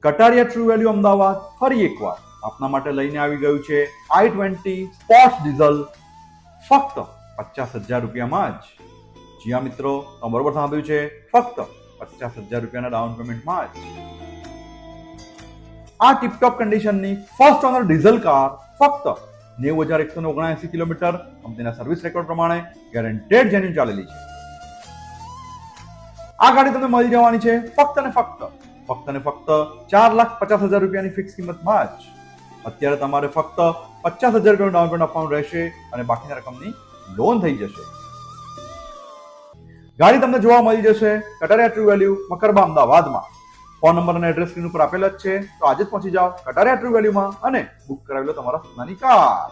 Kataria true value Ahmedabad ફરી એકવાર આપના માટે લઈને આવી ગયું છે i20 સ્પોર્ટ્સ ડીઝલ ફક્ત 50,000 રૂપિયામાં જ. જી હા મિત્રો, તમે બરોબર સાંભળ્યું છે, ફક્ત 50,000 રૂપિયાના ડાઉન પેમેન્ટમાં જ. આ ટીપટોપ કન્ડિશનની ફર્સ્ટ ઓનર ડીઝલ કાર ફક્ત 90,179 કિલોમીટર કંપનીના સર્વિસ રેકોર્ડ પ્રમાણે ગેરંટેડ જેન્યુઇન ચાલેલી છે. આ ગાડી તમને મળી જવાની છે ફક્ત ને ફક્ત 4,50,000 રૂપિયાની ફિક્સ કિંમતમાં જ. અત્યારે તમારે ફક્ત 50,000 રૂપિયાનું ડાઉન પેમેન્ટ આપવાનું રહેશે અને બાકીની રકમની લોન થઈ જશે. ગાડી તમને જોવા મળી જશે કટારિયા ટ્રુ વેલ્યુ મકરબા અમદાવાદમાં. ફોન નંબર અને એડ્રેસ સ્ક્રીન ઉપર આપેલ જ છે, તો આજે જ પહોંચી જાઓ કટારિયા ટ્રુ વેલ્યુમાં અને બુક કરાવી લો તમારા સપનાની કાર.